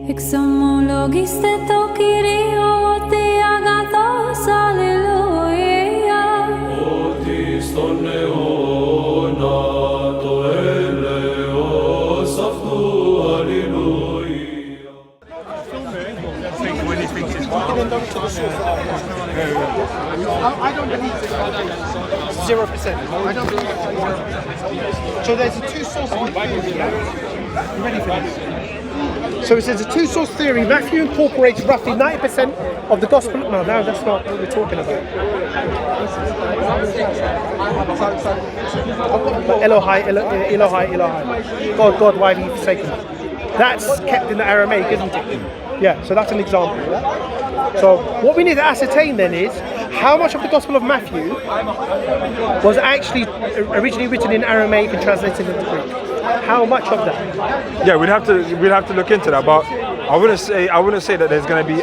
Εξομολογήστε το Κύριο ότι αγαθός, αλληλούια. Ότι στον αιώνα το έλεος αυτού, αλληλούια. When he thinks it's wrong. I don't believe it. 0%. I don't believe it. So there's a two-source theory. You ready for this? So it says a two-source theory. Matthew incorporates roughly 90% of the gospel. No, that's not what we're talking about. Elohai, Elohai, Elohai. God, why have you forsaken me? That's kept in the Aramaic, isn't it? Yeah, so that's an example. So what we need to ascertain then is how much of the Gospel of Matthew was actually originally written in Aramaic and translated into Greek. How much of that? Yeah, we'd have to look into that, but I wouldn't say that there's going to be.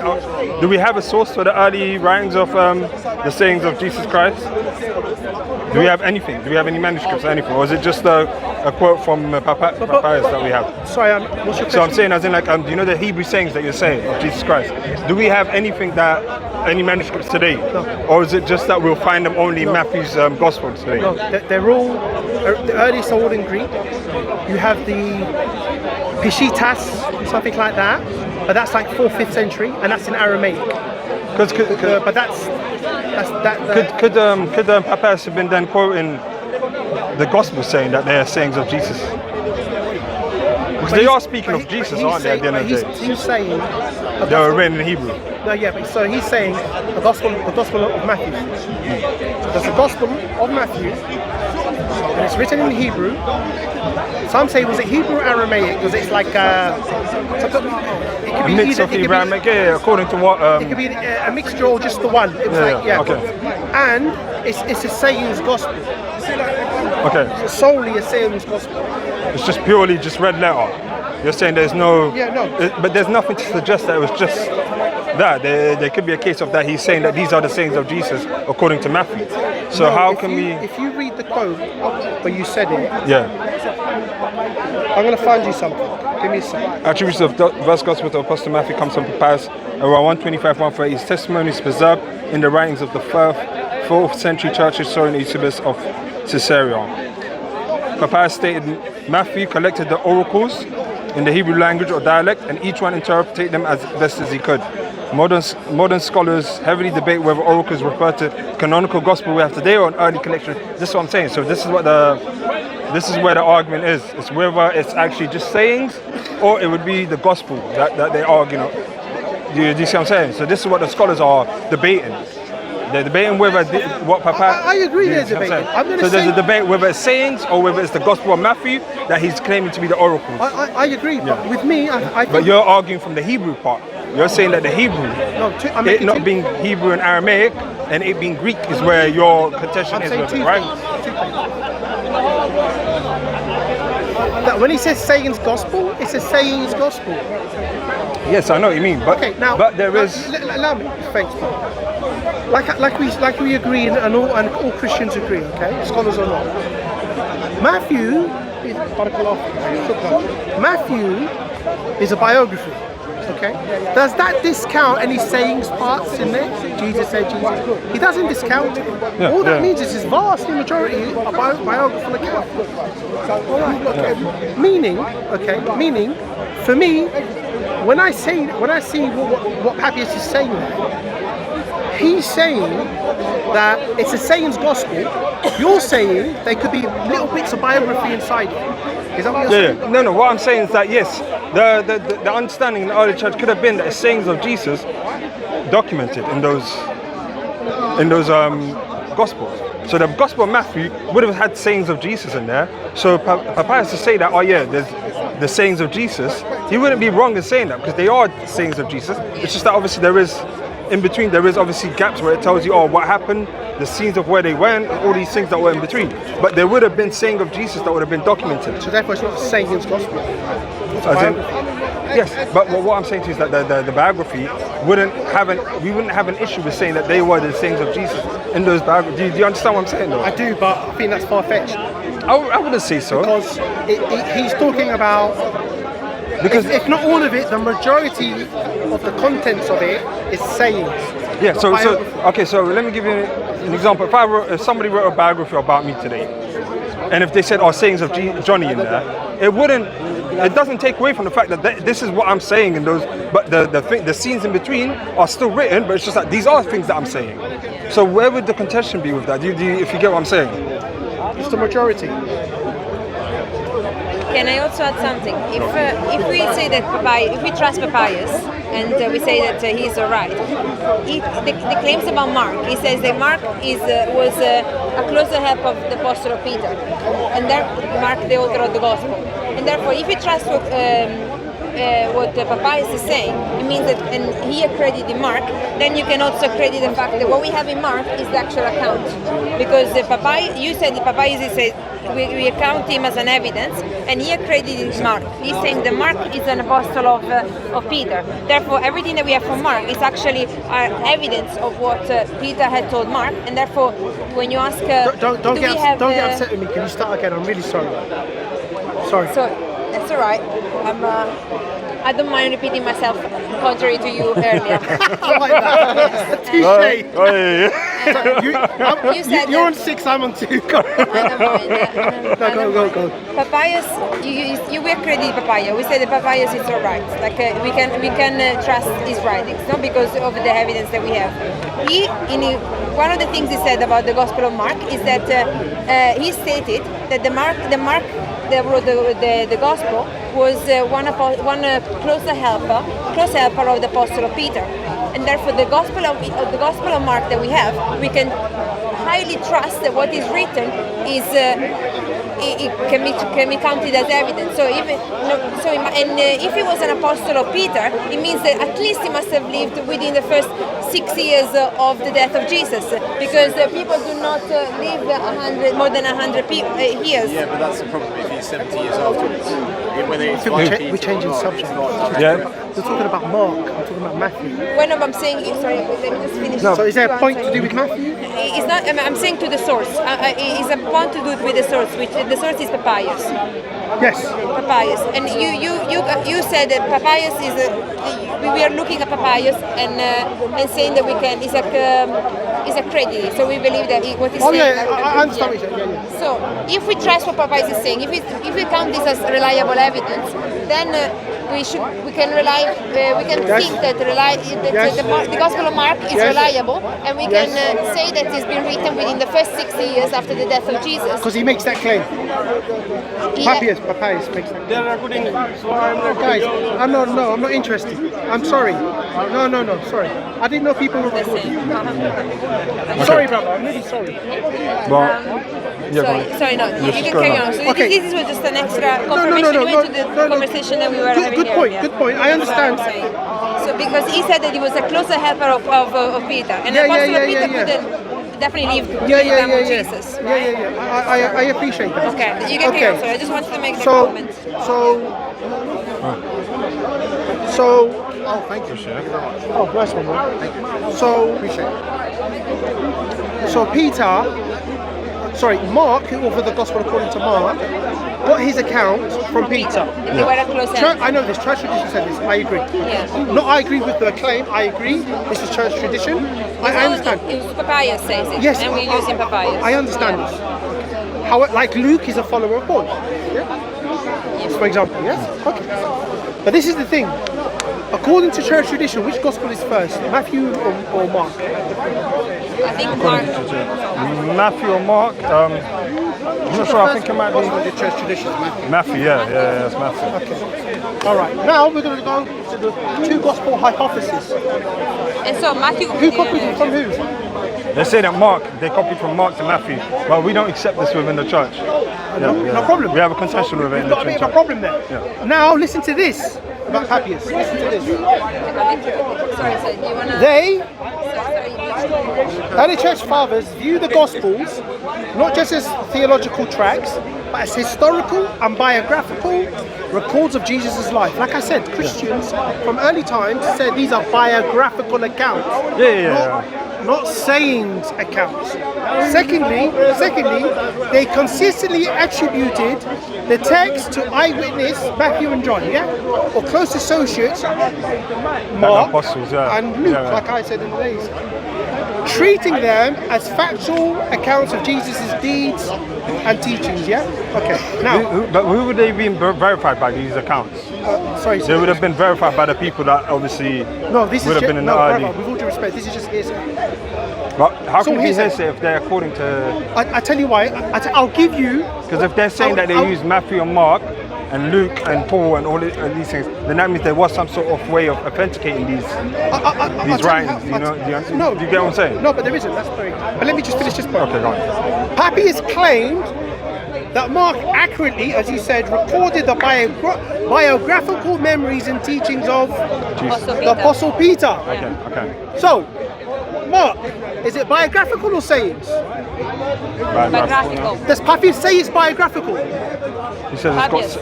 Do we have a source for the early writings of the sayings of Jesus Christ? Do we have anything? Do we have any manuscripts or anything, or is it just a quote from Papias that we have? Sorry, what's your question? So I'm saying, as in, like, do you know the Hebrew sayings that you're saying of Jesus Christ? Do we have anything any manuscripts today, No. or is it just that we'll find them only in Matthew's Gospel today? No, they're all, the earliest are all in Greek. You have the Peshitas, something like that, but that's like 4th, 5th century, and that's in Aramaic. But Could Papias have been then quoting the Gospel saying that they are sayings of Jesus? Because they are speaking of Jesus, aren't they, at the end of the day? He's saying... They were written in Hebrew. No, yeah, but so he's saying the Gospel of Matthew. So there's the Gospel of Matthew, and it's written in Hebrew. Some say, was it Hebrew or Aramaic? Because it's like it could A be mix either, of Hebrew and yeah, according to what... it could be a mixture or just the one. It was Okay. And it's a sayings gospel. Okay. Solely a sayings gospel. It's just purely just red letter. You're saying there's no... Yeah, no. But there's nothing to suggest that it was just that. There could be a case of that he's saying that these are the sayings of Jesus according to Matthew. So No, how if can we... If you read the quote where you said it, Yeah. I'm going to find you something. Give me a second. Attributes of the verse Gospel of Apostle Matthew comes from Papias around 125, 130. His testimony is preserved in the writings of the 4th century church historian Eusebius of Caesarea. Papias stated Matthew collected the oracles in the Hebrew language or dialect, and each one interpreted them as best as he could. Modern scholars heavily debate whether oracles refer to canonical gospel we have today or an early collection. This is what I'm saying. So this is where the argument is. It's whether it's actually just sayings or it would be the gospel that they argue. Do you see what I'm saying? So this is what the scholars are debating. They're debating whether what Papias... I agree they're debating. So there's a debate whether it's sayings or whether it's the Gospel of Matthew that he's claiming to be the oracles. I agree, but with me, I think... But you're arguing from the Hebrew part. You're saying that the Hebrew, it not being Hebrew and Aramaic, and it being Greek is where your contention is with it, right? That when he says sayings gospel, it's a sayings gospel. Yes, I know what you mean, but Okay, now, but there is... Allow me, thanks, man. Like we agree, and all Christians agree, okay? Scholars or not. Matthew is a biography, okay? Does that discount any sayings parts in there? Jesus said Jesus. He doesn't discount it. All that means is his vast majority are biographical accounts. All right. Meaning, for me, when I see what Papias is saying there, he's saying that it's a sayings gospel. You're saying there could be little bits of biography inside it. Is that what you're saying? No. What I'm saying is that yes, the understanding in the early church could have been that the sayings of Jesus documented in those gospels. So the Gospel of Matthew would have had sayings of Jesus in there. So Papias to say that, there's the sayings of Jesus, he wouldn't be wrong in saying that because they are sayings of Jesus. It's just that obviously in between there is obviously gaps where it tells you what happened, the scenes of where they went, all these things that were in between. But there would have been saying of Jesus that would have been documented. So therefore it's not sayings gospel. Yes, but what I'm saying to you is that the biography we wouldn't have an issue with saying that they were the sayings of Jesus in those biographies. Do you understand what I'm saying though? I do, but I think that's far-fetched. I wouldn't say so. Because he's talking about Because if not all of it, the majority of the contents of it is sayings. yeah, so Biography. so let me give you an example. If somebody wrote a biography about me today, and if they said, "Oh, sayings of Johnny" in there, it doesn't take away from the fact that this is what I'm saying in those, but the scenes in between are still written, but it's just like these are things that I'm saying. So where would the contention be with that? If you get what I'm saying? It's the majority. Can I also add something? If we say that if we trust Papias and we say that he's alright, the claims about Mark, he says that Mark was a closer help of the Apostle of Peter, and Mark the author of the Gospel. And therefore, if you trust what Papias is saying, it means that, and he accredited Mark, then you can also credit the fact that what we have in Mark is the actual account. Because you said that Papias is we account him as an evidence, and he accredited Mark. He's saying that Mark is an apostle of Peter. Therefore, everything that we have from Mark is actually evidence of what Peter had told Mark, and therefore, when you ask, Don't get upset with me. Can you start again? I'm really sorry. Sorry. So that's all right. I don't mind repeating myself, contrary to you earlier. I like that. Touche. You said You're that- on 6, I'm on 2. Go. I don't mind. Go. Papias, you we accredit Papias. We say that Papias is all right. Like we can trust his writings, no, because of the evidence that we have. One of the things he said about the Gospel of Mark is that he stated that the Mark that wrote the Gospel was one closer helper of the Apostle of Peter, and therefore the Gospel of Mark that we have, we can highly trust that what is written is it can be counted as evidence. So if he was an apostle of Peter, it means that at least he must have lived within the first 6 years of the death of Jesus, because people do not live more than 100 years. Yeah, but that's the problem if he's 70 years afterwards. Whether it's We're changing subject. Yeah. We're talking about Mark. I'm talking about Matthew. When I'm saying, sorry, let me just finish. So is there a point to do with Matthew? It's not. I'm saying to the source. It's a point to do with the source, which the source is Papias. Yes. Papias, and you said that Papias is we are looking at Papias and saying that we can is accredited. So we believe that what he's Oh saying. yeah, I understand what you're saying. Yeah. So if we trust what Papias is saying, if we count this as reliable evidence, then we can think that the Gospel of Mark is reliable, and we can say that it's been written within the first 60 years after the death of Jesus. Because he makes that claim. Papias makes that claim. Guys, I'm not interested. I'm sorry. No, sorry. I didn't know people were recording. Sorry, brother. I'm really sorry. Sorry, no, you can carry on. So Okay. this was just an extra confirmation to the conversation that we were having Good point. Good point. I understand. So because he said that he was a closer helper of Peter, and the Apostle of Peter couldn't definitely lived in the time of Jesus, right? I appreciate that. Okay, you can carry on. Sorry, I just wanted to make the comment. Oh, thank you, Chef. Oh, nice one, man. Thank you. Mark, who authored the Gospel according to Mark, got his account from Peter. They were a close helper. I know this, church tradition said this, I agree. Yeah. Not I agree with the claim, I agree, this is church tradition. I understand. It was Papias says it, Yes, and we're using Papias. I understand this. How, like Luke is a follower of Paul. Yeah? For example, yes? Okay. But this is the thing. According to church tradition, which gospel is first, Matthew or Mark? I think Mark. Matthew or Mark? I'm not sure. I think it might be The church tradition is Matthew. Matthew. Yeah, it's Matthew. Okay. All right. Now we're going to go to the two gospel hypotheses. And so Matthew. Who copied it from who? They say that they copied from Mark to Matthew, but we don't accept this within the church. No problem. We have a contention with it in We've the got a bit church. of a problem there. Yeah. Now listen to this about Papias. Listen to this. Sorry, do you wanna? They, Sorry, early church fathers, view the Gospels not just as theological tracts, but as historical and biographical records of Jesus' life. Like I said, Christians from early times said these are biographical accounts. Not sayings accounts. Secondly, they consistently attributed the text to eyewitness Matthew and John, or close associates Mark apostles, and Luke, like I said in the days, treating them as factual accounts of Jesus' deeds and teachings. Okay. Now, who would they be verified by these accounts? Sorry, They would have been verified by the people that obviously this would have been in the early. Brother, with all due respect, this is just hearsay. But how So can it be here's hearsay if they're according to? I tell you why. I'll give you. Because if they're saying that they use Matthew and Mark and Luke and Paul and all these things, then that means there was some sort of way of authenticating these writings. Do you get what I'm saying? No, but there isn't. That's very. But let me just finish this point. Okay, go on. Papias claimed that Mark accurately, as he said, recorded the biographical memories and teachings of the Apostle Peter. Okay. So, Mark, is it biographical or sayings? Biographical. Does Papias say it's biographical? He says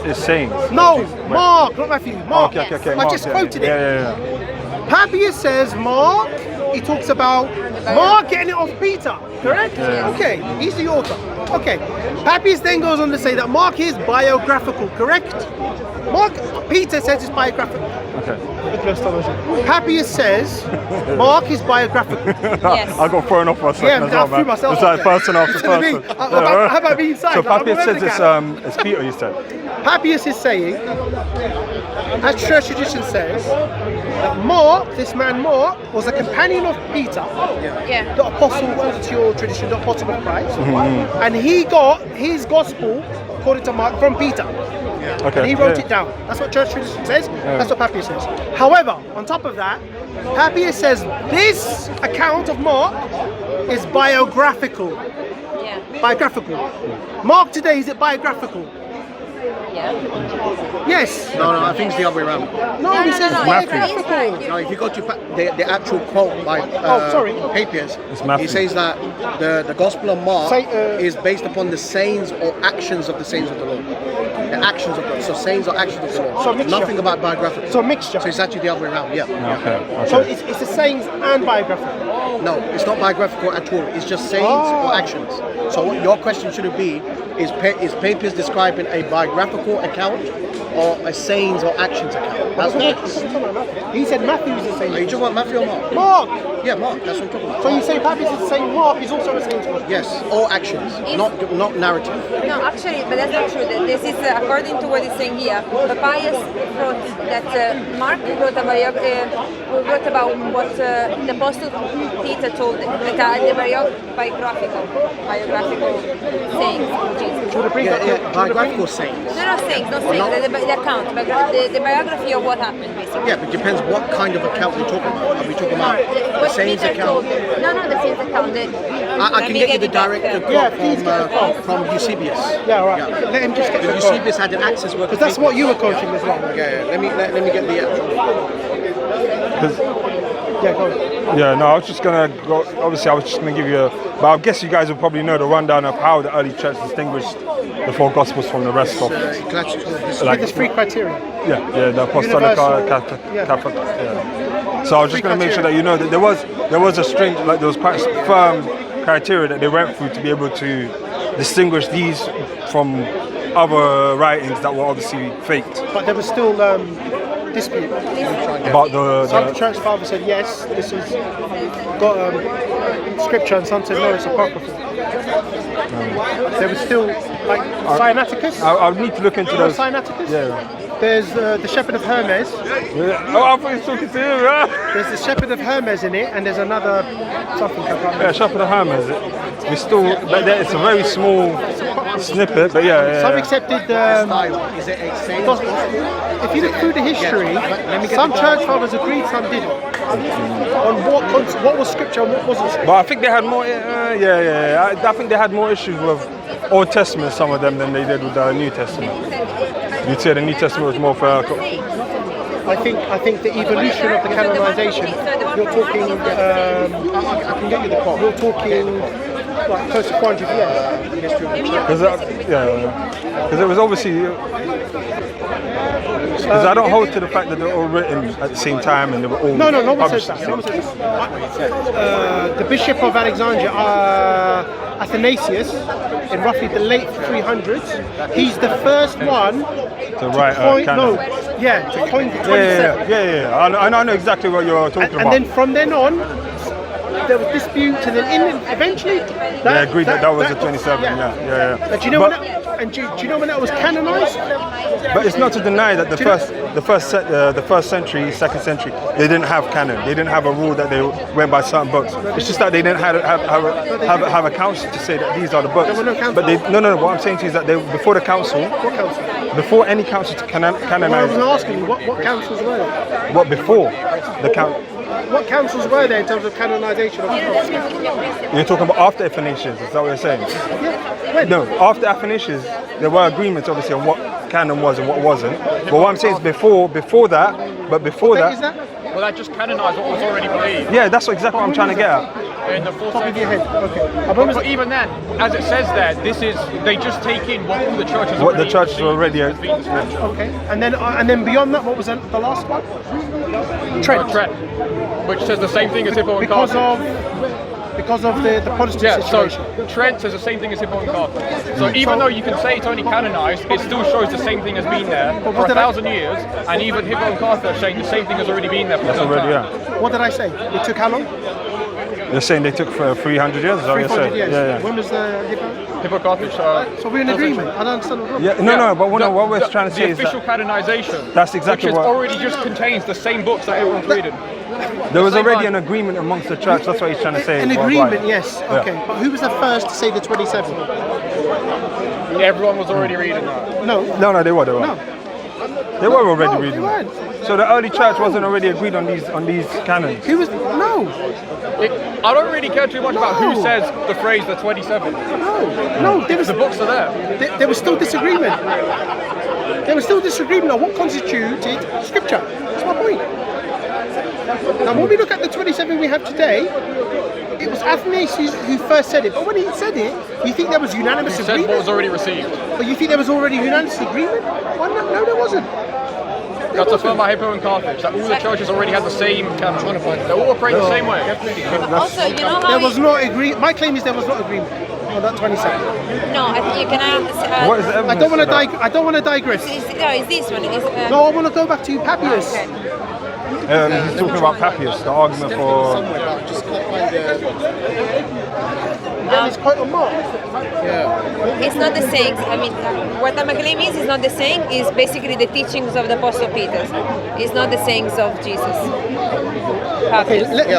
it's sayings. No, Mark, not Matthew. Mark. Okay. I Mark, just quoted it. Yeah. Papias says Mark, he talks about Mark getting it off Peter, correct? Yeah. Okay, he's the author. Okay, Papias then goes on to say that Mark is biographical, correct? Peter says it's biographical. Okay. Papias says Mark is biographical. Yes. I got thrown off for a second as I well, threw man. myself It's like off there. person after Listen to me. person. How about being inside? So Papias says it's Peter, you said? Papias is saying, as church tradition says, that Mark, this man Mark, was a companion of Peter, the apostle according to your tradition, the apostle of Christ, and he got his gospel, according to Mark, from Peter. Okay. And he wrote it down. That's what church tradition says. That's what Papias says. However, on top of that, Papias says this account of Mark is biographical. Yeah. Biographical. Mark today, is it biographical? Yeah. Yes. No, I think it's the other way around. No, he says biographical. No, if you go to the actual quote by Papias, It's Matthew. he says that the Gospel of Mark is based upon the sayings or actions of the saints of the Lord. The actions of the Lord. So sayings or actions of the Lord. So mixture. Nothing about biographical. So mixture. So it's actually the other way around, Okay. So it's the sayings and biographical. No, it's not biographical at all. It's just sayings or actions. So what your question should be is Papias describing a biographical account or a sayings or actions account? That's what it is. He said Matthew is the Are same. you talking about Matthew or Mark? Mark. Yeah, Mark. That's what I'm talking about. So you say Papias is the same. Mark is also the same. Yes, all actions, not narrative. No, actually, but that's not true. This is according to what it's saying here. Papias wrote that Mark wrote about what the Apostle Peter told, the biographical sayings of Jesus. Biographical sayings. No sayings, not sayings. The account, the biography of what happened, basically. Yeah, but it depends what kind of account we're talking about. Are we talking about the What sayings Peter account? told. No, the sayings account. I can get you the direct quote from Eusebius. Yeah, right. Let him just get the quote. Eusebius had an access work. Because that's what you were quoting as well. Yeah. Let me get the actual. Yeah, go on. Yeah, no, I was just gonna go. Obviously, I was just gonna give you but I guess you guys will probably know the rundown of how the early church distinguished the four gospels from the rest of. Like there's three criteria. Yeah, the apostolic, Catholic. Yeah. So I was just gonna make sure that you know that there was a string, like there was quite firm criteria that they went through to be able to distinguish these from other writings that were obviously faked. But there was still dispute about some church fathers said yes, this has got scripture, and some said no, it's apocryphal. There was still like Sinaiticus. I need to look into those. Sinaiticus? Yeah. There's the Shepherd of Hermes. Yeah. Oh, I thought you were talking to him. There's the Shepherd of Hermes in it, and there's another something. I can't remember. Yeah, Shepherd of Hermes. We still, it's a very small snippet, but yeah. Some accepted. If you look through the history, some church fathers agreed, some didn't. On what was scripture and what wasn't scripture. But I think they had more. I think they had more issues with Old Testament, some of them, than they did with the New Testament. You'd say the New Testament was more for. I think the evolution of the canonization. You're talking. I can get you the quote. You're talking Like close to 400 years. Because it was obviously. Because I don't hold to the fact that they're all written at the same time and they were all. No one published says at that. the same time. No one says that. The Bishop of Alexandria, Athanasius, in roughly the late 300s, he's the first one To write coin, canon. to coin the 27. Yeah. I know exactly what you're talking about. And then from then on, there was disputes, and then eventually they agreed that was the 27. Yeah. And do you know when that, do you know when that was canonized? But it's not to deny that the first century, second century, they didn't have canon. They didn't have a rule that they went by certain books. It's just that they didn't have a council to say that these are the books. There were no council. But no. What I'm saying to you is that before the council, What council? before any council to canonize. Well, I was asking you, what councils were there? What before the council? What councils were there in terms of canonization of You're talking about after Athanasius, is that what you're saying? When? No, after Athanasius, there were agreements obviously on what canon was and what wasn't. But what I'm saying is before that. Is that? Well, that just canonized what was already believed. Yeah, that's exactly what I'm trying to get at. In the 4th Top of your century. head. Okay. But even then, as it says there, they just take in what all the churches What the already churches believed already has been scripture. Okay. And then beyond that, what was the last one? Trent. Trent, which says the same thing as Hippo and Because Carthage. of the Protestant Yeah, so situation. Trent says the same thing as Hippo and Carthage. So even though you can say it's only canonized, it still shows the same thing has been there for 1,000 years, and even Hippo and Carthage are saying the same thing has already been there for That's some already, time. yeah. What did I say? It took how long? You're saying they took for 300 years? Is that what you're 300 saying? years. Yeah. When was the Hippo? Hippo Carthage. So we're in agreement. I don't understand what Yeah, no, but what we're trying to say the is official that canonization. That's exactly which what- already just contains the same books that everyone's reading. there was Same already line. an agreement amongst the church. That's what he's trying to say. An worldwide. agreement, yes. Yeah. Okay. But who was the first to say the 27? Everyone was already reading that. No. No, they were. No. They were already No, reading. they it. weren't. So the early church wasn't already agreed on these canons. Who was? No. I don't really care too much about who No. says the phrase the 27. No. There was The books are there. there was still disagreement. There was still disagreement on what constituted scripture. That's my point. Now, when we look at the 27 we have today, it was Athanasius who first said it. But when he said it, you think there was unanimous He said what agreement? was already received. But you think there was already unanimous agreement? Well, no, there wasn't. That's affirmed by Hippo and Carthage. That all the churches already had the same canon. They all operate the same way. Also, you know how There was no agreement. My claim is there was no agreement on that 27. No, I think you can. What is the evidence? I don't want for that? to. I don't want to digress. It's this one. No, I want to go back to Papias. Okay. He's talking about Papias, the argument for. Somewhere, but I just can't find the. It's quite a mark. It's not the sayings. I mean, what I'm claiming is not the saying. Is basically the teachings of the Apostle Peter. It's not the sayings of Jesus. Okay, Papias. let me.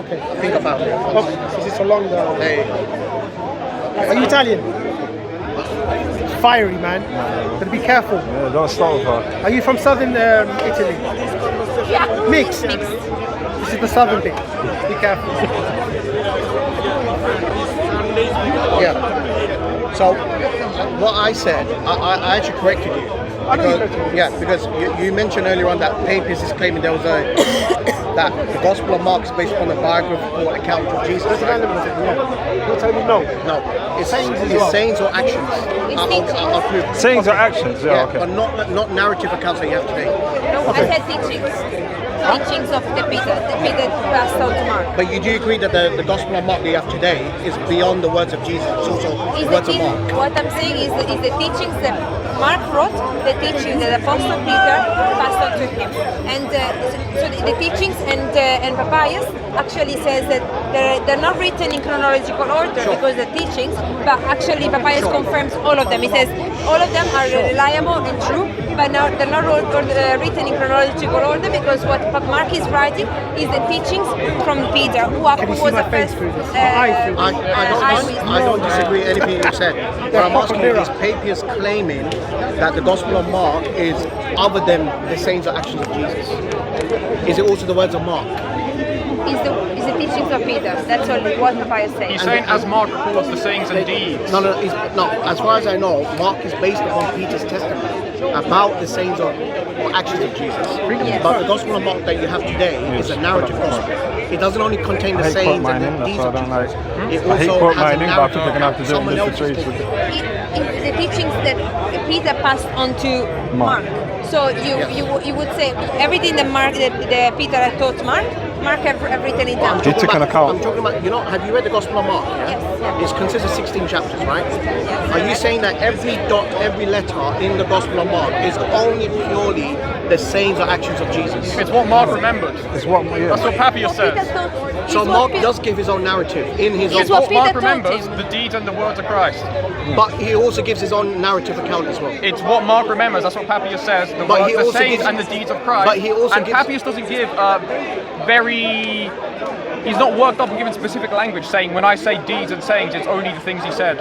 Okay. Think about it. Okay. Is this along the? Hey, Are you Italian? Fiery, man. But be careful. Yeah, don't start with her. Are you from southern Italy? Mixed. This is the southern bit. Be careful. yeah. So, what I said, I actually corrected you. I know you Because- corrected me. Yeah, because you mentioned earlier on that Papias is claiming there was that the Gospel of Mark is based upon a biographical account of Jesus. You're Right? telling me no. No, it's Sayings as it's well. sayings or actions. I'll prove. Sayings or actions? Yeah, okay. But not narrative accounts that you have today. No, I said teachings. Teachings of the Peter passed on to Mark. But you do agree that the Gospel of Mark that you have today is beyond the words of Jesus. It's also Is the the words of Mark. what I'm saying is the teachings that Mark wrote, the teachings that Apostle Peter passed on to him, and so the teachings and Papias actually says that they're not written in chronological order because the teachings, but actually Papias confirms all of them. He says all of them are reliable and true, but now they're not all written in chronological order because what Mark is writing is the teachings from Peter, who Can you see was my the face first. through this? My eye through this. I don't disagree with anything you said. But I'm asking you, is Papias claiming that the Gospel of Mark is other than the sayings or actions of Jesus? Is it also the words of Mark? Is the teachings of Peter. That's what Papias says. He's saying as Mark records the sayings and deeds. No. As far as I know, Mark is based upon Peter's testimony about the sayings or actions of Jesus. Yes. But the Gospel of Mark that you have today is a narrative gospel. It doesn't only contain the sayings and the deeds of Jesus. It also has a narrative. Someone else is taking It's the teachings that Peter passed on to Mark. So you would say everything that Peter had taught Mark have written it down. He took an account. I'm talking about, have you read the Gospel of Mark? Yeah? Yes. It consists of 16 chapters, right? Are you saying that every dot, every letter in the Gospel of Mark is only purely the sayings or actions of Jesus? It's what Mark remembered. It's what, That's what Papias says. So Mark does give his own narrative in his own. It's what Mark Peter told remembers, him. the deeds and the words of Christ. But he also gives his own narrative account as well. It's what Mark remembers. That's what Papias says. The, But he the also sayings gives- and the deeds of Christ. but he also and gives- Papias doesn't give very. He's not worked up and given specific language saying when I say deeds and sayings, it's only the things he said.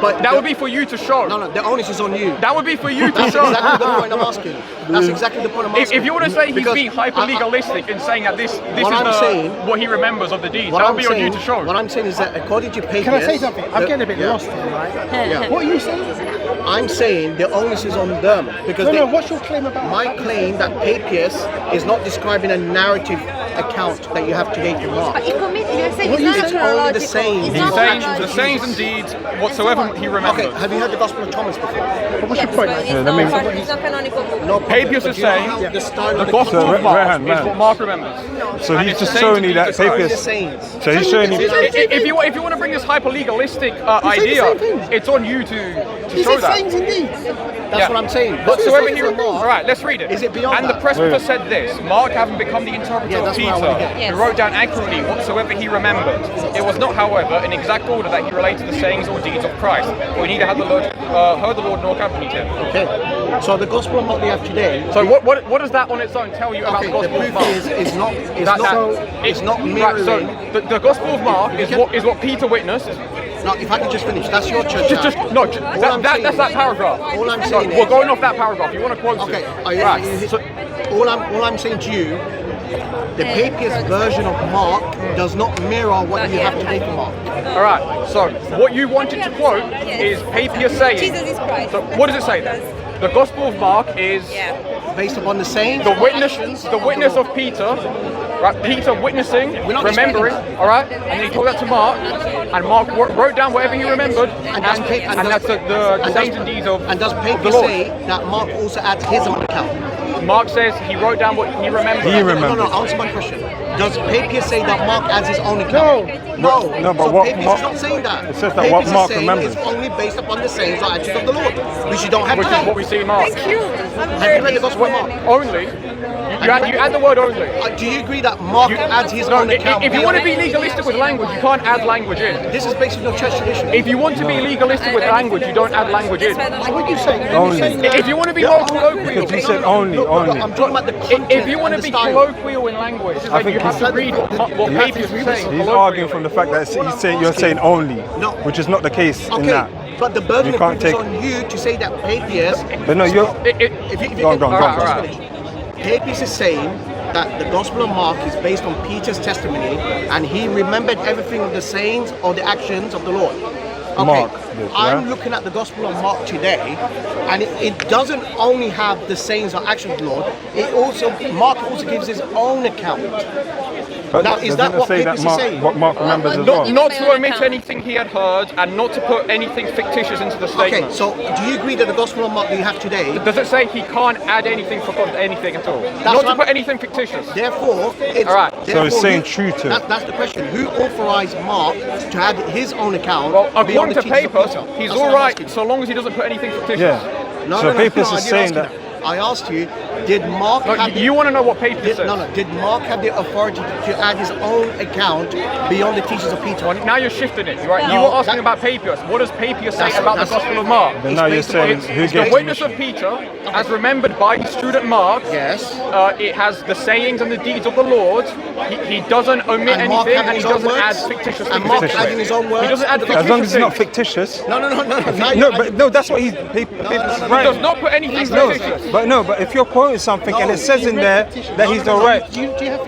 But That would be for you to show. No, the onus is on you. That would be for you to That's show. exactly the point I'm asking. That's exactly the point I'm asking. If you want to say he's Because being hyper legalistic in saying that this is what I'm saying- what he remembers of the deeds, what that I'm would be on you saying, to show. what I'm saying is that according to Papias, Can I say something? I'm getting a bit yeah. lost here, right? Yeah. What are you saying? I'm saying the onus is on them because No, they, no, what's your claim about my claim that Papias is not describing a narrative account that you have today from Mark. But he commits, you're saying What it's you not said, only the chronological. sayings. It's He's not saying chronological. the sayings and deeds whatsoever he remembers. Okay, have you heard the Gospel of Thomas before? What's Yes, your point? but it's let not me- part- it's not canonical book. No, Papias but is you don't saying have the style the of Gospel So, of Mark Rehan, is what Mark remembers. So And he's it's just the sayings showing you and that deeds of Christ. the Papias. sayings. So he's showing you. If you want to bring this hyper legalistic idea, same thing. it's on you to He show said that. sayings and deeds. That's Yeah. what I'm saying. Whatsoever the he sayings of Mark, All right, let's read it. Is it beyond And that? the presbyter Wait. said this: Mark, having become the interpreter Yeah, of that's what I Peter, wanna get. Yes. he wrote down accurately whatsoever he remembered. It was not, however, in exact order that he related the sayings or deeds of Christ, for he neither had heard the Lord nor accompanied him. Okay. So the Gospel of Mark we have today. So what does that on its own tell you about Okay, the the Gospel of proof Mark? is not That- it's not Right, mirroring. so the Gospel of Mark is what Peter witnessed. No, if I can just finish, that's your church. Just now. no, I'm saying that's that is- paragraph. all I'm So saying we're is- going off that paragraph. You want to quote Okay, it? Right. So, all I'm saying to you, the Papias version of Mark does not mirror what you have today for Mark. all right. So what you wanted to quote is Papias saying. Jesus is Christ. So what does it say then? The Gospel of Mark is Based upon the sayings, the witness of Peter, right? Peter witnessing, not remembering, disputing all right? And then he told that to Mark, and Mark wrote down whatever he remembered, and does that's the sayings and deeds of and does the Papias Lord. say that Mark also adds his own account? Mark says he wrote down what he remembered. He remembered. No, answer my question. Does Papias say that Mark adds his own account? No. No, but so what Papias Mark- is not saying that. it says that what Papias is Mark saying remembers. It's only based upon the sayings or actions of the Lord, which you don't have Which today. is what we see in Mark. Thank you. I'm Have you read the Gospel of Mark? Only. You add the word only. Do you agree that Mark adds his No, own account? if you want to be legalistic with language, you can't add language in. This is based on your church tradition. If you want to be legalistic with language, you don't add language in. What are you saying? Only. If you want to be more colloquial, Because he said only. I'm talking about the content if you want to and the be style. colloquial in language, then think you have to he's- read what Papias is saying. He's arguing from the fact that he's saying you're saying only, No. which is not the case in Okay, that. but the burden You of can't proof is take- on you to say that Papias. But no, you're. If you Go on, can- go on, Alright, go on. alright. Papias is saying that the Gospel of Mark is based on Peter's testimony, and he remembered everything of the sayings or the actions of the Lord. Okay, Mark did, I'm yeah? looking at the Gospel of Mark today, and it doesn't only have the sayings or actions of the Lord. Mark also gives his own account. But Now, is doesn't that it what say Papias that is Mark, saying? what Mark remembers as Not- well? Not to my own omit account. anything he had heard and not to put anything fictitious into the Okay, statement. so do you agree that the Gospel of Mark that you have today, Does it say he can't add anything for anything at all? That's Not what to I'm- put anything fictitious. therefore, it's All right. So it's saying who- true to- That's the question. Who authorized Mark to add his own account? Well, beyond according the to teachings of Papias, Peter? he's That's all what I'm right asking. so long as he doesn't put anything fictitious. Yeah. No, So no, Papias no, is I saying didn't that. ask you that. I asked you, did Mark No, have you want to know what Papias did, says? no, did Mark have the authority to add his own account beyond the teachings of Peter? Well, now you're shifting it, right? You No, were asking that- about Papias. What does Papias say That's- about the that's- Gospel of Mark? But now you're based upon- saying it's who The gets witness mission? of Peter, as remembered by his student Mark, Yes. it has the sayings and the deeds of the Lord. He doesn't omit And Mark anything, adding and he his own doesn't add words? fictitious And things Mark into it. adding his own words? He doesn't add fictitious As long as it's not things. fictitious. No. Now No, you're- but no, that's what Papias is He right. does not put anything No, fictitious. but if you're quoting something and it says in there that he's alright. Do you have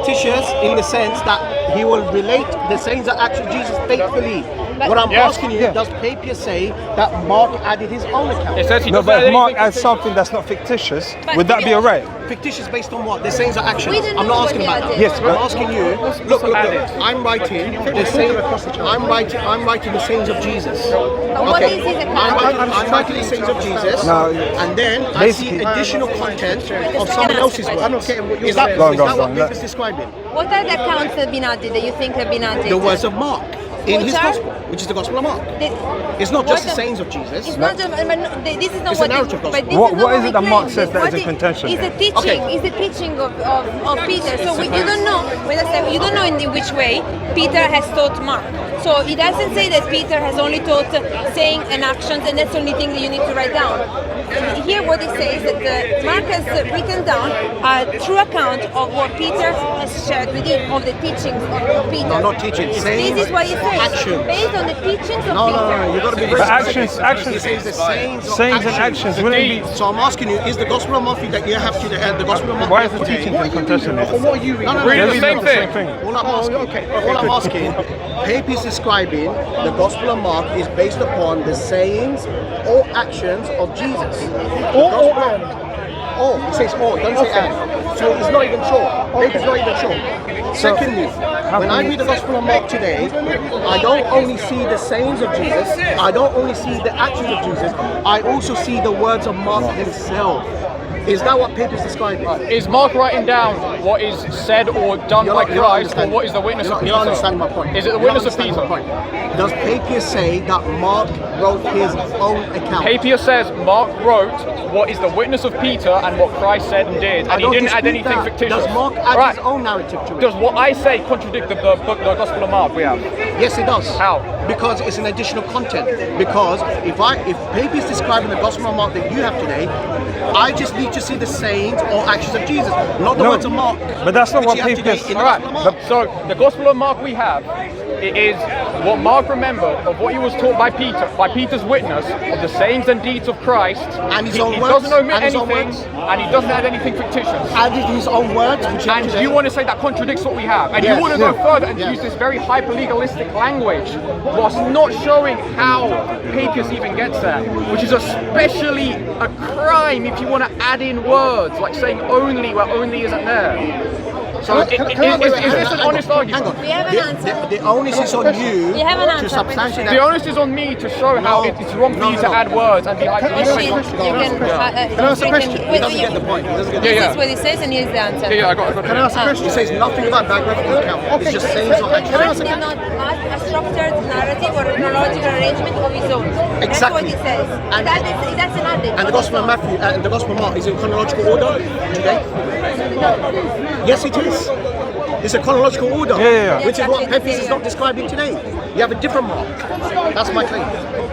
fictitious in the sense that he will relate the sayings and actions of Jesus faithfully. What I'm Yes. asking you, does Papias say that Mark added his own account? It says he No, doesn't but add if Mark anything adds something that's not fictitious, But would that be alright? Fictitious based on what? The sayings and actions. We don't I'm know not what asking he about that. added. Yes, I'm but- asking you. Look. I'm writing the same. I'm writing the sayings of Jesus. what is his account? I'm writing the sayings of Jesus. No, And then I see basically- additional content of someone else's words. I'm not getting what you're Is that, saying. Go on, is go that on, what go on. Papias is describing? What are the accounts that have been added that you think have been added? The words of Mark in Which his are? gospel, which is the gospel of Mark. It's not just the sayings of Jesus. It's not just, but no, this is not It's a what narrative but gospel. this What- is not what is we it that Mark claim. says that is What in it- contention It's here? a teaching. It's the teaching of Peter. So you don't know. Wait a second. You don't know in which way Peter has taught Mark. So it doesn't say that Peter has only taught saying and actions, and that's the only thing that you need to write down. Here, what it says that Mark has written down a true account of what Peter has shared with him, of the teachings of Peter. No, not teaching. Sayings This is what he says. actions. Based on the teachings of No, Peter. you got to be very But specific. actions- He says the sayings and actions wouldn't it be. So I'm asking you, is the gospel of Matthew that you have today, the gospel of Matthew Why is the today? teaching in contention here? What are you reading? No, Reading the They're same reading thing. All I'm asking, all I'm asking, Papias is describing the Gospel of Mark is based upon the sayings or actions of Jesus. Or and. Or, it says or, don't say and. So it's not even sure. Papias is not even sure. Secondly, when I read the Gospel of Mark today, I don't only see the sayings of Jesus, I don't only see the actions of Jesus, I also see the words of Mark himself. Is that what Papias is describing? Is Mark writing down what is said or done by You're not Christ, or understanding. what is the witness of You're Peter? not understanding my point. Is it the You're not witness of understanding Peter? my point. Does Papias say that Mark wrote his own account? Papias says Mark wrote what is the witness of Peter and what Christ said and did, I and he don't didn't add dispute anything that. fictitious. Does Mark add Right. his own narrative to it? Does what I say contradict the book, the Gospel of Mark we have? Yes, it does. How? Because it's an additional content. Because if Papias is describing the Gospel of Mark that you have today, I just need to see the sayings or actions of Jesus, not the No, words of Mark. but that's not which what you have today Papias- in the Alright, Gospel of Mark. so the Gospel of Mark we have, it is what Mark remembered of what he was taught by Peter, by Peter's witness of the sayings and deeds of Christ. And his he, own he words, doesn't omit and his own anything, words. and he doesn't add anything fictitious. Added his own words, which you have And today. you want to say that contradicts what we have, and Yes. you want to go further and Yes. use this very hyper-legalistic language, whilst not showing how Papias even gets there, which is especially a crime if you want to add in words, like saying only where only isn't there. So is this an honest argument? Hang on. We have an answer. The onus is on you We have an to answer. substantiate The that. onus is on me to show how No. it's wrong for No, you no. to add words and be You can, Can I ask a question? He doesn't get the point. He doesn't get the This Yeah, is what he says, and here's the answer. Yeah, I got it. Can I ask a He question? says nothing about biographical account. It's just sayings or Can I actions. ask Mark did not add a structured narrative or a chronological arrangement of his own. That's Exactly. what he says. And- That's an added. And the Gospel of Matthew and the Gospel of Mark is in chronological order today. Yes, it is. It's a chronological order, Yeah. which is what Exactly. Papias is not describing today. You have a different Mark. That's my claim.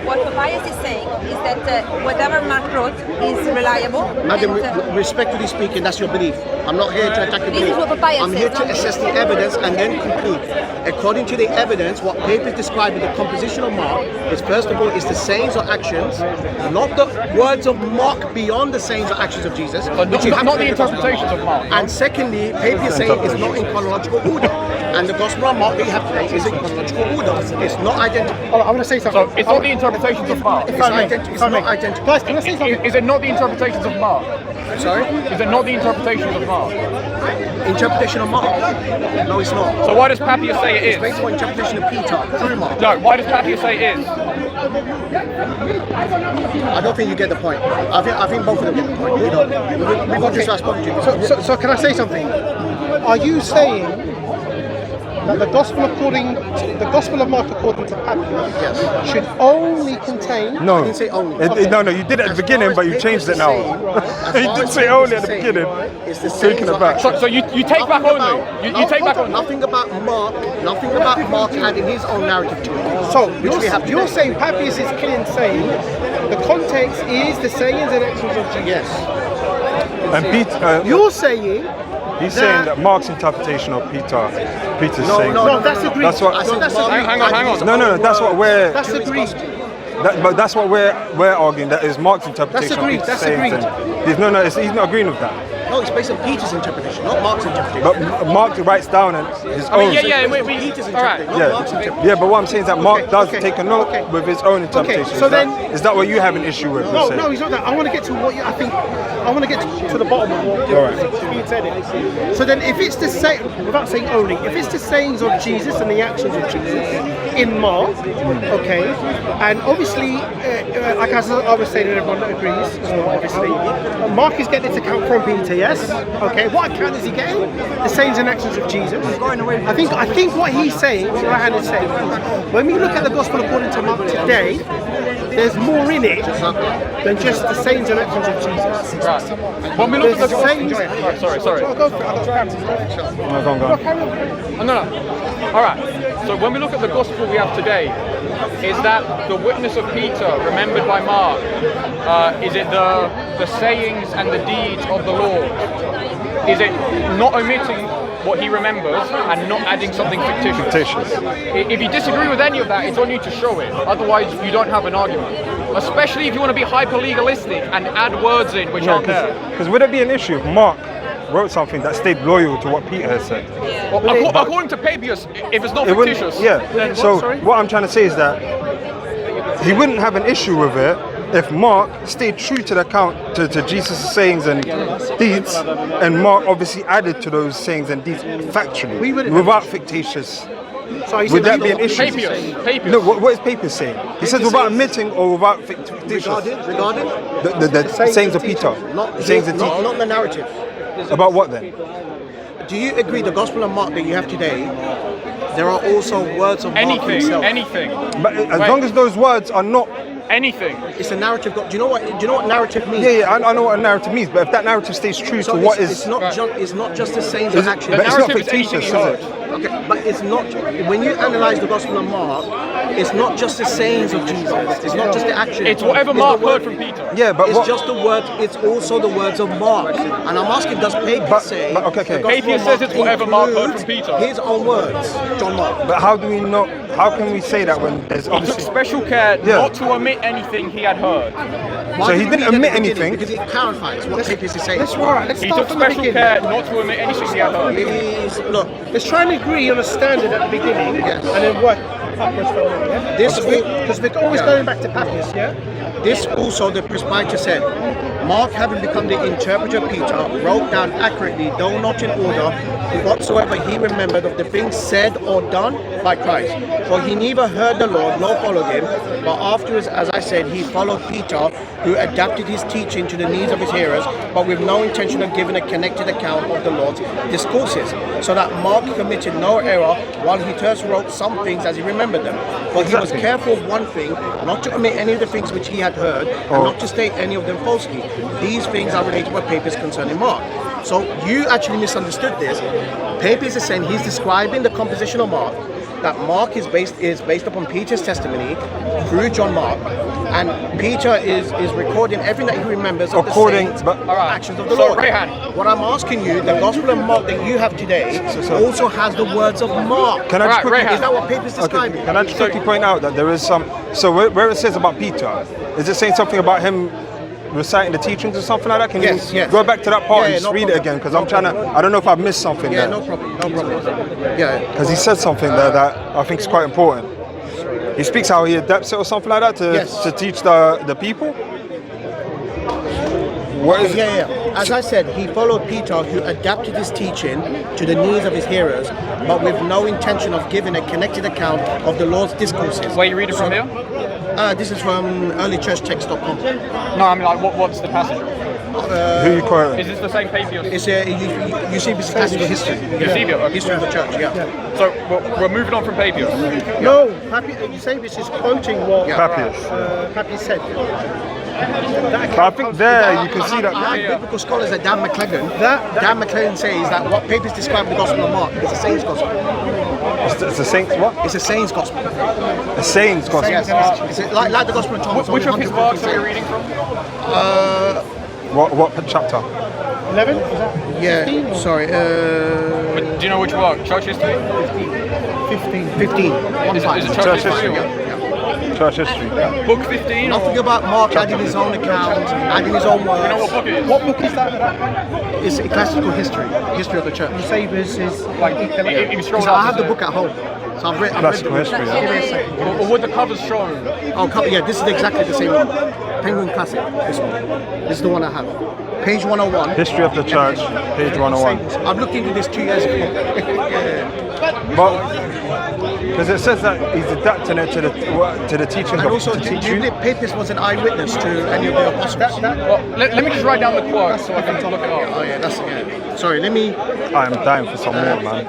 What Papias is saying is that whatever Mark wrote is reliable. Madam, and, respectfully speaking, that's your belief. I'm not here to attack your This belief. is what Papias I'm here says, to not assess the evidence and then conclude. According to the evidence, what Papias described in the composition of Mark is, first of all, is the sayings or actions, not the words of Mark beyond the sayings or actions of Jesus, which you have Not to the read Gospel of interpretations of Mark. And secondly, Papias saying it's not in chronological order. And the Gospel of Mark that you have today is in chronological order. It's not identical. Oh, I want to say something. So it's not the interpretations of Mark. If I may, identical. if I may. It's not identical. Guys, can I say something? Is it not the interpretations of Mark? Sorry? Is it not the interpretations of Mark? Interpretation of Mark? No, it's not. So why does Papias say it It's is? based on interpretation of Peter through Mark. No, why does Papias say it is? I don't think you get the point. I think both of them get the point. You don't. We've got just spoken to you. So can I say something? Are you saying that the gospel of Mark according to Papias Yes. should only contain No. I didn't say only. No, you did it at the beginning, but you changed it now. You did say only at the beginning. It's the Taking it back. So you take back only. You take back only. Nothing about Mark adding his own narrative to it. So which we have you're today. saying Papias is clear in saying the context is the sayings and actions of Jesus. Yes. And Peter, You're saying he's saying that Mark's interpretation of Peter's saying. no, that's agreed. That's what. I said that's Mark agreed. Hang on. added his No, own that's what we're. That's to his agreed. gospel. But that's what we're arguing. That is Mark's interpretation agreed, of Peter's that's sayings. agreed. And he's not agreeing with that. No, it's based on Peter's interpretation, not Mark's interpretation. But Mark writes down his I own. mean, yeah, Peter's all right. interpretation, not Mark's interpretation. Yeah, but what I'm saying is that Mark does okay, take a note okay. with his own interpretation. so Is that what you have an issue with? No, per se? no, it's not that. I want to get to what I think. I want to get to the bottom of what you said it. So then, if it's the same, without saying only, if it's the sayings of Jesus and the actions of Jesus in Mark, okay, and obviously, like as I was saying, and everyone agrees as well. Obviously, Mark is getting its account from Peter. Yes, okay. What account is he getting? The sayings and actions of Jesus. I think what he's saying, what Rahan is saying, is when we look at the Gospel according to Mark today, there's more in it than just the sayings and actions of Jesus. Right. When we look at the sayings. Sorry. Oh, go for it. No, go on. No. All right. So when we look at the gospel we have today, is that the witness of Peter, remembered by Mark? Is it the sayings and the deeds of the Lord? Is it not omitting what he remembers and not adding something fictitious? If you disagree with any of that, it's on you to show it. Otherwise, you don't have an argument. Especially if you want to be hyper-legalistic and add words in which aren't there. Because would it be an issue if Mark wrote something that stayed loyal to what Peter has said? Well, according to Papias, if it's not It wouldn't- fictitious, yeah. then So what I'm trying to say is that he wouldn't have an issue with it if Mark stayed true to the account to Jesus' sayings and deeds, and Mark obviously added to those sayings and deeds factually, without fictitious. So Would that be an issue? Papias. No, what is Papias saying? He says without omitting or without fictitious. Regarding The sayings of Peter. not Sayings of Peter. not the narrative. About what then? Do you agree the Gospel of Mark that you have today? There are also words of Mark himself. anything. But as long as those words are not. Anything. It's a narrative. Do you know what narrative means? Yeah, I know what a narrative means, but if that narrative stays true So to what it's not just the sayings Is of it- action. but it's not narrative is anything fictitious, you is it? Okay, but it's not. When you analyze the Gospel of Mark, it's not just the sayings of Jesus. It's not just the action. It's whatever the Mark word- heard from Peter. Yeah, but It's what? just the word. It's also the words of Mark. And I'm asking, does Papias say? but okay. the Gospel Papias of Mark says it's whatever Mark heard from includes Peter. His own words, John Mark. But how do we not? How can we say that when there's He took obviously? special care Yeah. not to omit anything he had heard. Why So he did didn't read at the omit beginning? anything. Because it clarifies what Papias is saying. Let's let's He start took from the special beginning. care not to omit anything he had heard. Look, Let's try and agree on a standard at the beginning, Yes. and then work upwards from there. Yeah? This- Because we're always going back to Papias, yeah. this also the presbyter said, Mark, having become the interpreter of Peter, wrote down accurately, though not in order, whatsoever he remembered of the things said or done by Christ. For he neither heard the Lord nor followed him, but afterwards, as I said, he followed Peter, who adapted his teaching to the needs of his hearers, but with no intention of giving a connected account of the Lord's discourses, so that Mark committed no error, while he first wrote some things as he remembered them. For he was careful of one thing, not to omit any of the things which he had heard, and not to state any of them falsely. These things are related by Papias concerning Mark. So you actually misunderstood this. Papias is saying he's describing the composition of Mark, that Mark is based upon Peter's testimony through John Mark, and Peter is recording everything that he remembers of the sayings, actions of the Lord. Rehan. What I'm asking you, the Gospel of Mark that you have today also has the words of Mark. Can I just quickly? Rehan. Is that what Papias is describing? Can I just quickly point out that there is some? So where it says about Peter, is it saying something about him reciting the teachings or something like that? Can Yes, you yes. go back to that part Yeah, and just no read problem. it again? Because No I'm trying to. I don't know if I've missed something Yeah, there. no problem. Yeah. Because he said something there that I think is quite important. He speaks how he adapts it or something like that to teach the people. What is it? Yeah. As I said, he followed Peter, who adapted his teaching to the needs of his hearers, but with no intention of giving a connected account of the Lord's discourses. Where you reading from here? This is from earlychurchtext.com. No, I mean like what's the passage? Who you quoting? Is this the same Papias? It's Eusebius' passage of history. Eusebius, okay. History of the church. Yeah. So we're moving on from Papias. No, Eusebius is quoting what Papias. Papias said. But I think there you can see that. Biblical scholars like Dan McClellan, That- Dan McClellan says that what Papias described in the Gospel of Mark is a saint's gospel. It's a saint's what? It's a saint's gospel. A sayings gospel. Yes, it's like the Gospel of Thomas. Which only of his 150 works are we sayings. reading from? What chapter? 11? Yeah, sorry. But do you know which work? Church history? 15. 15. Is it church Church history? history. or- church history. Book 15. Nothing about Mark adding his own account, adding his own words. You know what book it is? What book is that? It's classical history of the church. Sabers is like If you scroll So down, I have the book at home. So I've read Classical the history. Yeah. Or what the cover's shown. Oh, yeah, this is exactly the same one. Penguin Classic, this one. This is the one I have. Page 101. History of the church, page 101. I've looked into this 2 years ago. But because it says that he's adapting it to the teachings And of also, to do teach you you. think Papias was an eyewitness to any of the apostles? Well, let me just write down the quote so I can look it up. Oh yeah, sorry, let me, I'm dying for some more, man.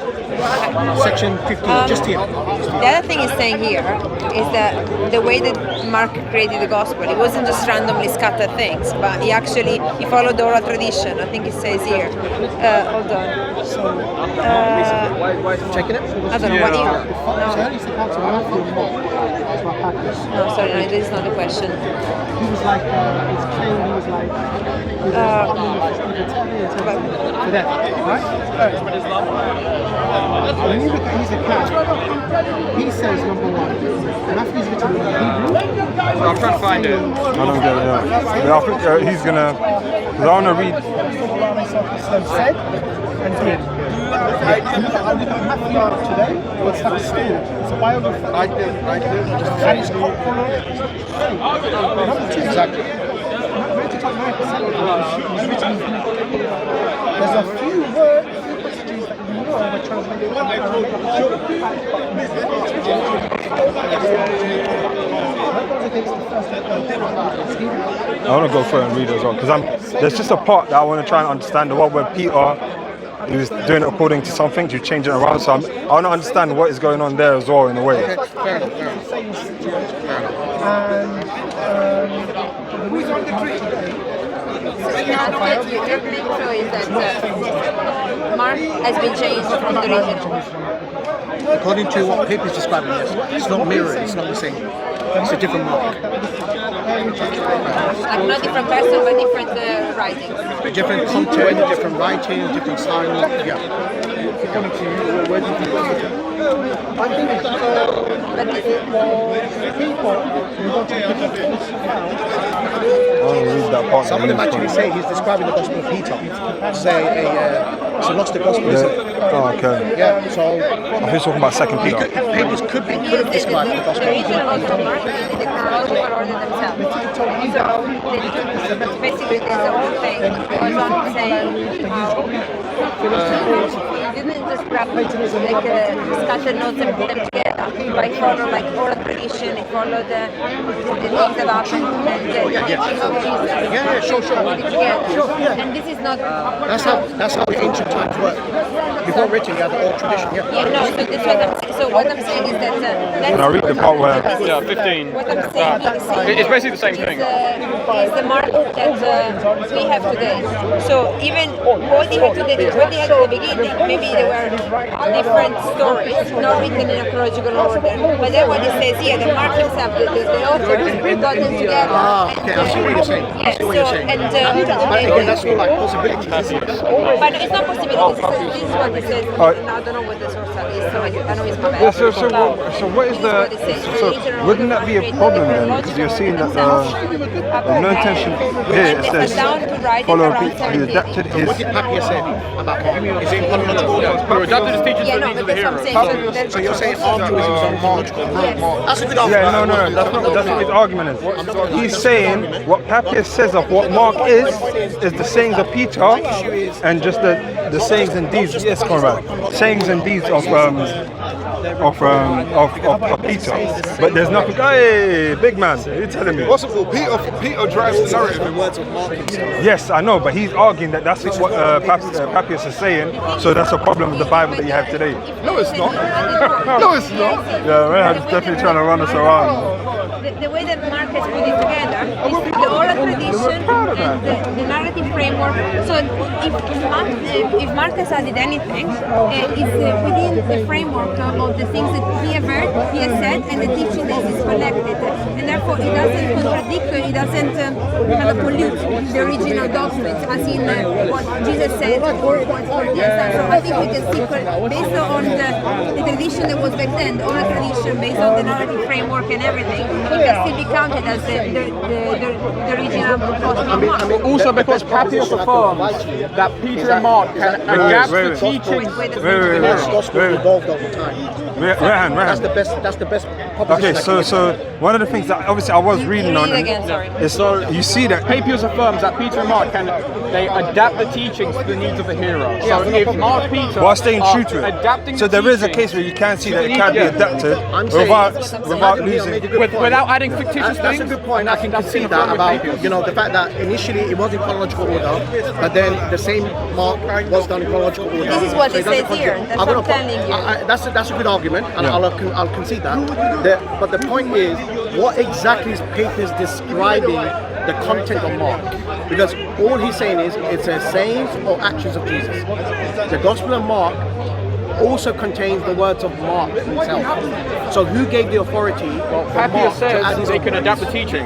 section 15, just here. The other thing he's saying here is that the way that Mark created the gospel, it wasn't just randomly scattered things, but he followed the oral tradition. I think it says here. Hold on. Checking it? I don't know what year. the earliest accounts of Matthew and Mark is by Papias. No, sorry, no, this is not the question. He was like, his claim, he was like, he was coming with for that, right? When you look at his account, he says, number one, Matthew's written in Hebrew. I'm trying to find it. I don't get it. Yeah, I think he's gonna. Because I want to read. Said and did. Matthew today was like a story. It's a biography. And it's number two, Exactly. 95% of it is written in Greek. There's a few words, passages that you know were translated from I want to go through and read it as well because there's just a part that I want to try and understand the one where Peter he was doing it according to something, you change it around. So I want to understand what is going on there as well in a way. Fair enough. And the reason why Your claim so is that Mark has been changed from the original. According to what Papias describing, yes. It's not mirrored, it's not the same. It's a different mark. Like not different person, but different writings. Different content, different writing, different style. Yeah. I think But this people who want to give a false account, I want to read that part. Some of them actually say he's describing the Gospel of Peter. It's a Gnostic Gospel, isn't it? Oh, okay. Yeah, so I think he's talking about Second Peter. Papias could have described the the Gospel. original Gospel of Mark is in the chronological order themselves. So basically there's the whole thing goes on saying he didn't just grab scattered notes and put them together, but he followed like oral tradition, he followed the things that happened and the teaching of Jesus. Yeah, sure. Put it together. Sure, yeah. And this is not That's how the ancient times work. Before written, you had the old tradition. Yeah. yeah, no, so this what I'm saying. So what I'm saying is that Can I read the part where? Yeah, 15. what I'm saying It's basically the same thing. is the mark that we have today. So even what they had today, what they had at the beginning, maybe there were different stories, not written in a chronological order. But then what it says here, the Mark himself, the author, got them together. Ah, okay, I see what you're saying. Yes, so, and But again, that's all like possibilities, isn't it? but it's not possible. This is what it says. I don't know what the source is, so I know it's my bad. Yeah, so what is the? So wouldn't that be a problem then? Because you're seeing that there's no intention. Here it says follow Peter. He adapted his. What did Papias say about Mark? Is it chronological order? We're adapted as teachers Yeah, for no, the but needs of the that's what I'm hero. saying. So you're saying altruism is on chronological order? That's a good Yeah, argument. no, that's what his argument is. He's saying what Papias says of what Mark is the sayings of Peter and just the sayings and deeds. Yes, Conrad. Sayings and deeds of Peter. But there's nothing. Hey, big man, you telling me? What's it called? Peter drives the narrative. The words of Mark himself. Yes, I know, but he's arguing that that's what Papias is saying. So that's a problem with the Bible that you have today. No, it's not. No, it's not. Yeah, man, he's definitely trying to run us around. The way that Mark has put it together is the oral tradition and the narrative framework. So if Mark has added anything, it's within the framework of the things that he has heard, he has said, and the teaching that is collected. And therefore contradict, it doesn't kind of pollute the original documents, as in what Jesus said or what Papias said. So I think we can see, based on the tradition that was back then, the oral tradition, based on the narrative framework and everything, it can still be counted as the original gospel. Also because Papias affirms that Peter and Mark can adapt the teachings. Mark's gospel evolved over time. That's the best proposition. Okay, so one of the things that obviously I was reading on is you see that Papias affirms that Peter and Mark they adapt the teachings to the needs of the hero. So if Mark, Peter while staying true to it. adapting So the there is a teachings case where you can see that it can be adapted I'm saying, without losing. without adding fictitious That's things. a good point. I can concede that about the fact that initially it was in chronological order, but then the same Mark was done in chronological order. This is what So it doesn't says here. That's what I'm telling you. That's a good argument, and I'll concede that. But the point is, what exactly is Papias describing the content of Mark? Because all he's saying is it's a sayings or actions of Jesus. The Gospel of Mark also contains the words of Mark himself. So who gave the authority? Well, Papias says they can adapt the teaching.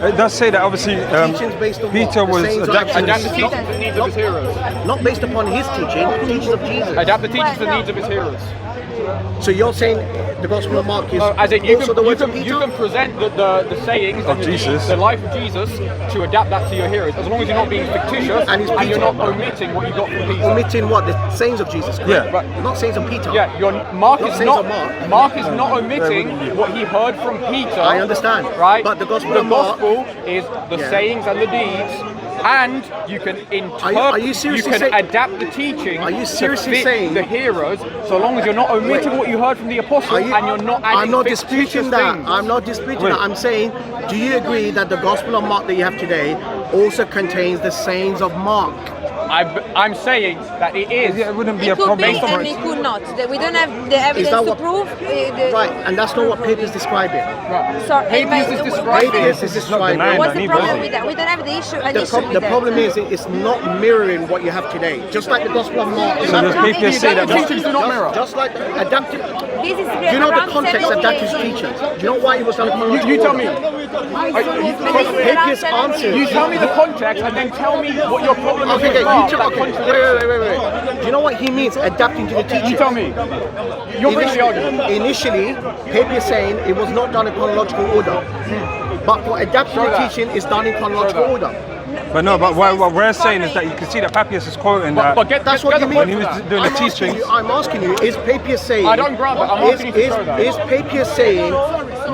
It does say that obviously teachings based on Peter what? was The sayings or adapting Adapt the actions? teachings to the needs of his hearers. Not based upon his teaching, teachings of Jesus. Adapt the teachings to the needs of his hearers. So you're saying the Gospel of Mark is As in, you also the words of Peter? you can present the sayings Of and Jesus. the life of Jesus to adapt that to your hearers, as long as you're not being fictitious And it's and you're Peter. not omitting what you got from Peter. Omitting what? The sayings of Jesus, correct? Yeah. Right. Not sayings of Peter. Yeah, Mark Not is sayings not of Mark. Mark is not omitting what he heard from Peter. I understand. Right? But the Gospel the of Mark- gospel is the Yeah. sayings and the deeds. And you can interpret, Are you seriously can saying- adapt the teaching Are you seriously to fit saying- the hearers, so long as you're not omitting what you heard from the apostle and you're not adding I'm not fictitious disputing that. things. I'm not disputing Wait. that. I'm saying, do you agree that the Gospel of Mark that you have today also contains the sayings of Mark? I'm saying that it is. it wouldn't be a It could problem. be and it could not. We don't have the evidence that to what- prove. Right, and that's not what Papias is describing. Papias is describing. Papias is describing. denying What's that the neither, problem is with that? We don't have the issue. The problem is it's not mirroring what you have today. Just like the Gospel of Mark. So does Papias say that The teachings do not mirror. Just like adapted. This is Do you know the around context of 70 Datu's AD. teachings? Do you know why he was done in chronological You tell order? me. Papias answers. You tell me the context and then tell me what your problem is Okay, with okay, Mark. you tell, okay. Wait. Do you know what he means adapting to the teachings? You tell me. You're making the argument. Initially, Papias saying it was not done in chronological order. But for adapting Show the that. teaching, it's done in chronological Show that. order. But no, but what we're saying is that you can see that Papias is quoting that. But get That's get what the you point mean. he for was that. doing the I'm asking teachings. you, is Papias saying... I don't grant that. I'm asking you to show that. Is Papias saying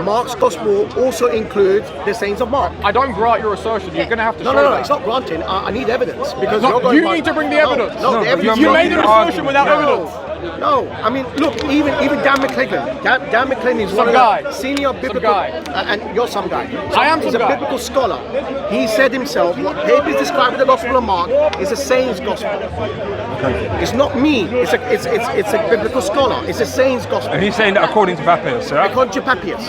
Mark's Gospel also includes the sayings of Mark? I don't grant your assertion. You're going to have to show No, that. it's not granting. I need evidence. Because No, you're going you by- need to bring the evidence. No, No, the but evidence... You you're made an assertion without evidence. No, I mean, look, even Dan McClellan. Dan McClellan is one of guy. the senior biblical... guy. And you're some guy. I am He's some a guy. biblical scholar. He said himself, what Papias described in the Gospel of Mark is a sayings gospel. It's not me. It's a biblical scholar. It's a sayings gospel. And he's saying that according to Papias, yeah? According to Papias.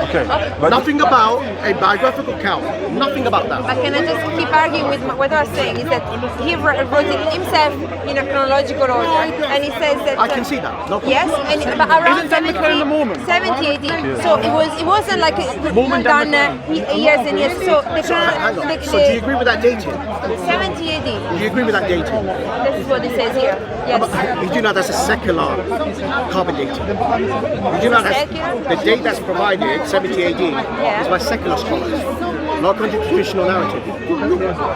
Okay. But Nothing about a biographical account. Nothing about that. But can I just keep arguing with what I was saying? Is that he wrote it himself in a chronological order, and he says that I can see that. No problem. yes, and but around Isn't Dan McClellan the Mormon? 70 AD. So it wasn't like Mormon Dan done years and years. So the Hang on. So do you agree with that dating? 70 AD. Do you agree with that dating? This is what it says here. Yes. You do know that's a secular carbon dating. You do know that's the date that's provided, 70 AD, is by secular scholars, not according to traditional narrative.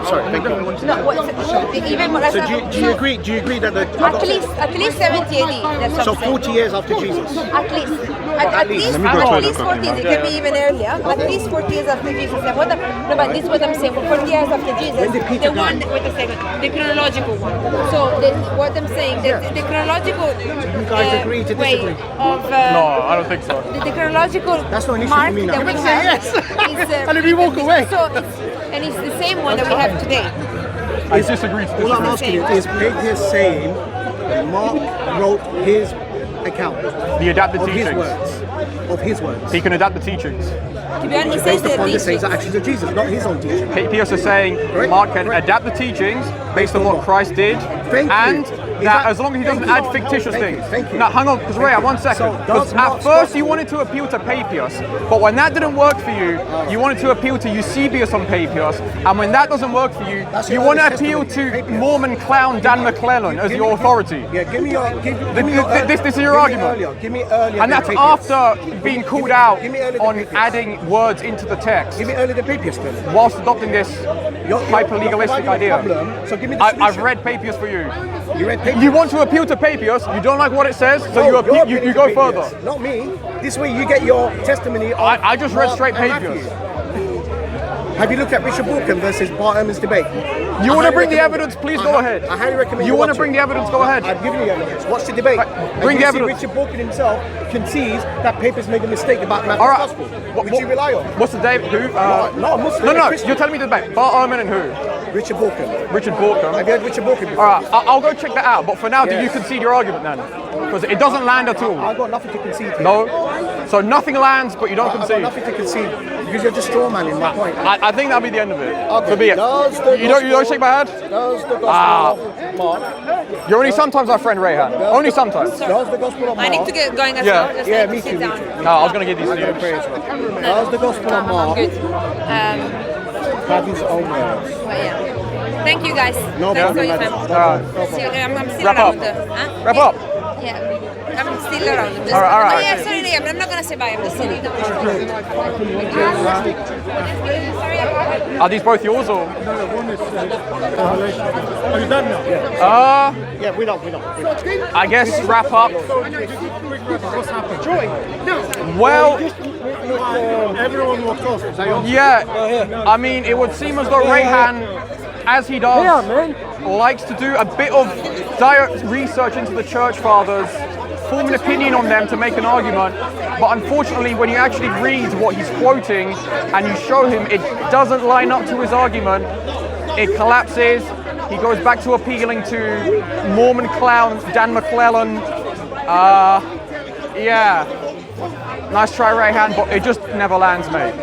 Sorry, thank you. No, even more. So do you agree? Do you agree that the at least 70 AD. That's what so I'm saying. 40 years after Jesus? At least. At least, Let me go at try least the 40 years. It can be even earlier. At least 40 years after Jesus. And what no, but this is what I'm saying. 40 years after Jesus. When did Peter the one, die? wait a second, the chronological one. So what I'm saying, the chronological You guys agree to way disagree? of No, I don't think so. the chronological That's not an issue mark for me now. that we You say have yes. is, And if you walk away. So and it's the same one that we have today. I disagree to All I'm this. asking you is Papias saying that Mark wrote his account The adapted of his teachings. words. Of his words. He can adapt the teachings. To be honest, he says Based that upon the these sayings and actions of Jesus, not his own teaching. Papias is saying Correct. Mark can Correct. adapt the teachings based on what Christ did, Thank and you. that as long as he doesn't add fictitious things. Thank you. Now, hang on, because Ray, 1 second. So Because does at Mark's first you wanted to appeal to Papias, but when that didn't work for you, you wanted to appeal to Eusebius on Papias, and when that doesn't work for you, That's you your want to early appeal testimony, to Papias. Mormon clown Dan McClellan as your authority. Yeah, give me your. Give me your This is your give me argument. Earlier. Give me earlier. And than that's Papias. after being called out give me earlier than on Papias. adding words into the text, Give me earlier than Papias then. whilst adopting this You're hyper-legalistic providing a idea. problem, so give me the I've solution. read Papias for you. You read Papias. You want to appeal to Papias, you don't like what it says, so No, you you're appeal, you appealing go to further. Papias, not me. This way you get your testimony. I just read Mark straight and Papias. Matthew. Have you looked at Richard Borkham versus Bart Ehrman's debate? You want to bring the evidence? Please go ahead. I highly recommend You want to watch bring it. the evidence? Go ahead. I've given you the evidence. Watch the debate. Bring and the you evidence. see Richard Borkham himself concedes that Papias made a mistake about Matthew's All right. gospel, which you rely on. What's the date? Who? Not a Muslim, No, a Christian. you're telling me the debate. Bart Ehrman and who? Richard Borkham. Richard Borkham. Have you heard Richard Borkham before? All right, I'll go check that out. But for now, do you Yes. concede your argument then? Because it doesn't land at all. I've got nothing to concede here. No. So nothing lands, but you don't I've got concede. nothing to concede because you're just straw manning my point. I think that'll be the end of it. Okay. To be it. Does the You don't gospel- shake my hand. Does the gospel Ah. of Mark? You're only sometimes my friend Rayhan. Only sometimes. Does the gospel of Mark? I need to get going as Yeah. well. Just Yeah, need me to sit too, me down. too. No, I was gonna give these to you. Does the gospel of I'm Mark good. have his own words? But yeah. Thank you guys. No Thanks for problem, your madam. time. All right. See you, I'm still Wrap up. around. Huh? Wrap Yeah. up. Yeah. I'm still around. Just, All right. Oh yeah, sorry, Liam. I'm not gonna say bye. I'm just sitting. Sorry. Are these both yours or? Are you done now? Yeah, we don't. I guess wrap up. What's happened? Well, Everyone walked off. yeah. I mean, it would seem as though Rayhan, as he does, likes to do a bit of direct research into the church fathers, form an opinion on them to make an argument. But unfortunately, when you actually read what he's quoting and you show him it doesn't line up to his argument, it collapses. He goes back to appealing to Mormon clown Dan McClellan. Yeah. Nice try, Rayhan, but it just never lands, mate.